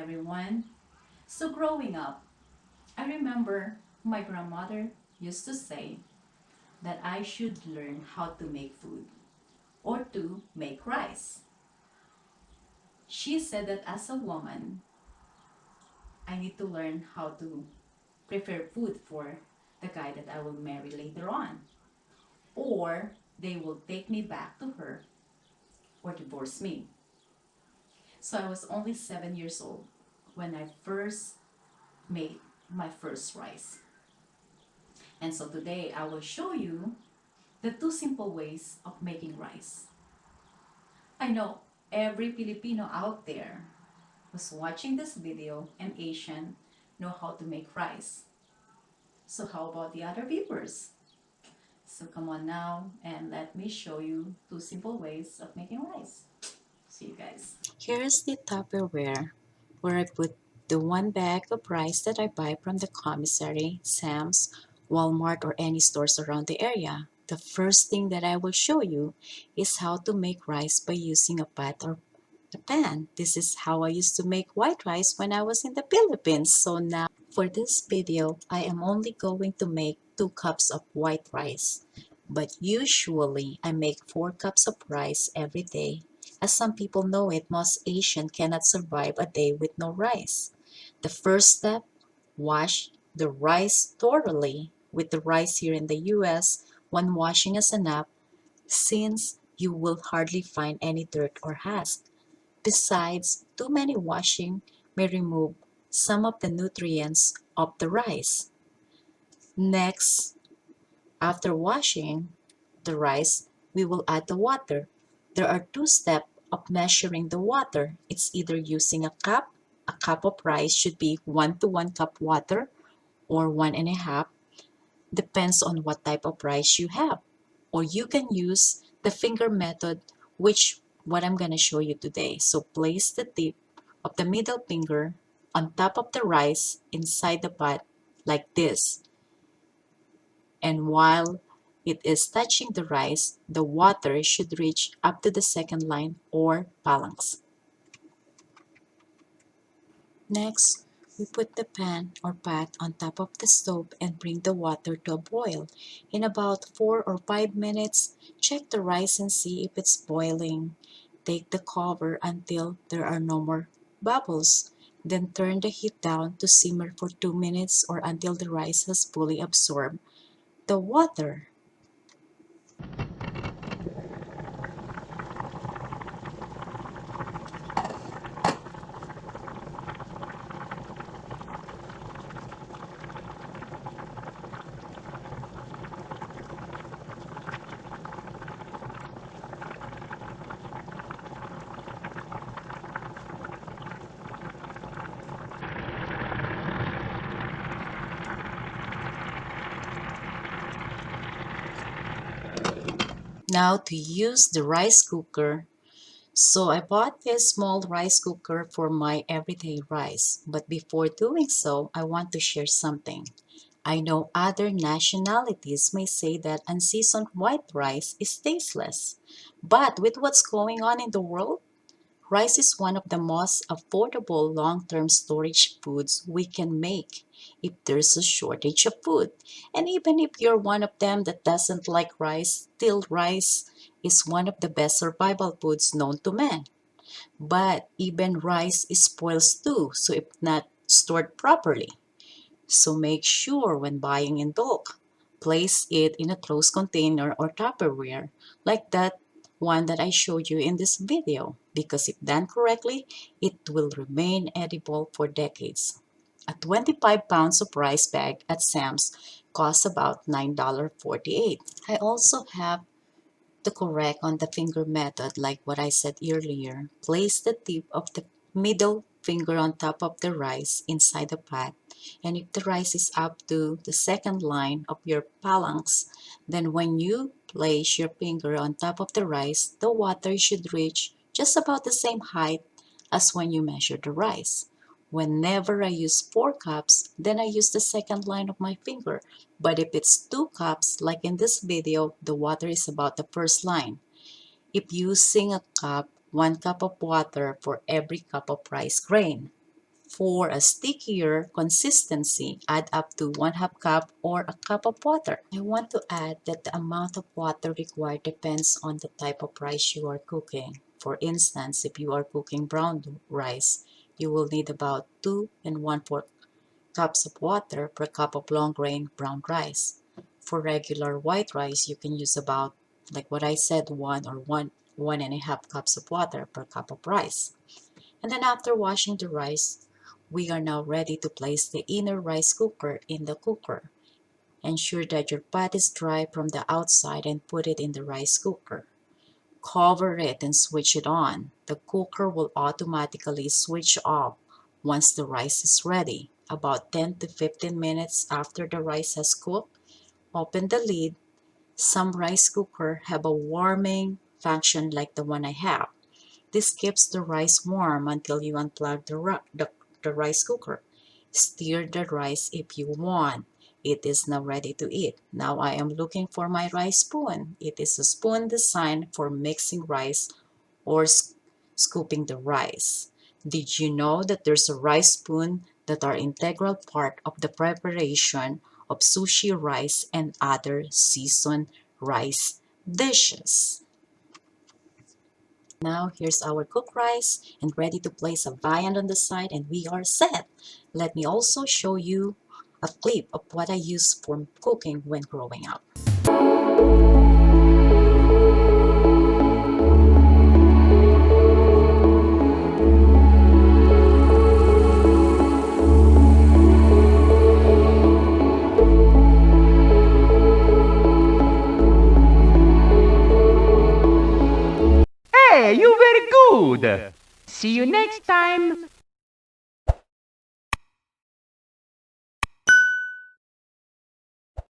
everyone. So, growing up, I remember my grandmother used to say that I should learn how to make food or to make rice. She said that as a woman, I need to learn how to prepare food for the guy that I will marry later on, or they will take me back to her or divorce me. So, I was only 7 years old when I first made my first rice. And so today I will show you the two simple ways of making rice. I know every Filipino out there who's watching this video and Asian know how to make rice. So how about the other viewers? So come on now and let me show you two simple ways of making rice. See you guys. Here's the Tupperware where I put the one bag of rice that I buy from the commissary, Sam's, Walmart, or any stores around the area. The first thing that I will show you is how to make rice by using a pot or a pan. This is how I used to make white rice when I was in the Philippines. So now for this video, I am only going to make 2 cups of white rice. But usually, I make 4 cups of rice every day. As some people know it, most Asian cannot survive a day with no rice. The first step, wash the rice thoroughly. With the rice here in the US, one washing is enough since you will hardly find any dirt or husk. Besides, too many washing may remove some of the nutrients of the rice. Next, after washing the rice, we will add the water. There are 2 steps of measuring the water. It's either using a cup. A cup of rice should be 1 to 1 cup water or 1.5, depends on what type of rice you have. Or you can use the finger method, which what I'm going to show you today. So place the tip of the middle finger on top of the rice inside the pot like this. And while it is touching the rice, the water should reach up to the second line or phalanx. Next, we put the pan or pot on top of the stove and bring the water to a boil. In about 4 or 5 minutes, check the rice and see if it's boiling. Take the cover until there are no more bubbles. Then turn the heat down to simmer for 2 minutes or until the rice has fully absorbed the water. Now to use the rice cooker. So I bought this small rice cooker for my everyday rice. But before doing so, I want to share something. I know other nationalities may say that unseasoned white rice is tasteless. But with what's going on in the world, rice is one of the most affordable long-term storage foods we can make if there's a shortage of food. And even if you're one of them that doesn't like rice, still rice is one of the best survival foods known to man. But even rice spoils too, so if not stored properly. So make sure when buying in bulk, place it in a closed container or Tupperware like that one that I showed you in this video, because if done correctly, it will remain edible for decades. A 25 pounds of rice bag at Sam's costs about $9.48. I also have to correct on the finger method like what I said earlier. Place the tip of the middle finger on top of the rice inside the pot, and if the rice is up to the second line of your phalanx, then when you place your finger on top of the rice, the water should reach just about the same height as when you measure the rice. Whenever I use 4 cups, then I use the second line of my finger. But if it's 2 cups, like in this video, the water is about the first line. If using a cup, 1 cup of water for every cup of rice grain. For a stickier consistency, add up to 1/2 cup or a cup of water. I want to add that the amount of water required depends on the type of rice you are cooking. For instance, if you are cooking brown rice, you will need about 2 and 1/4 cups of water per cup of long grain brown rice. For regular white rice, you can use about, like what I said, 1 and a half cups of water per cup of rice. And then after washing the rice, we are now ready to place the inner rice cooker in the cooker. Ensure that your pot is dry from the outside and put it in the rice cooker. Cover it and switch it on. The cooker will automatically switch off once the rice is ready. About 10 to 15 minutes after the rice has cooked, open the lid. Some rice cookers have a warming function like the one I have. This keeps the rice warm until you unplug the rice cooker. Stir the rice if you want. It is now ready to eat. Now I am looking for my rice spoon. It is a spoon designed for mixing rice or scooping the rice. Did you know that there's a rice spoon that are integral part of the preparation of sushi rice and other seasoned rice dishes? Now here's our cooked rice and ready to place a viand on the side and we are set. Let me also show you a clip of what I used for cooking when growing up. Hey, you very good! See you next time!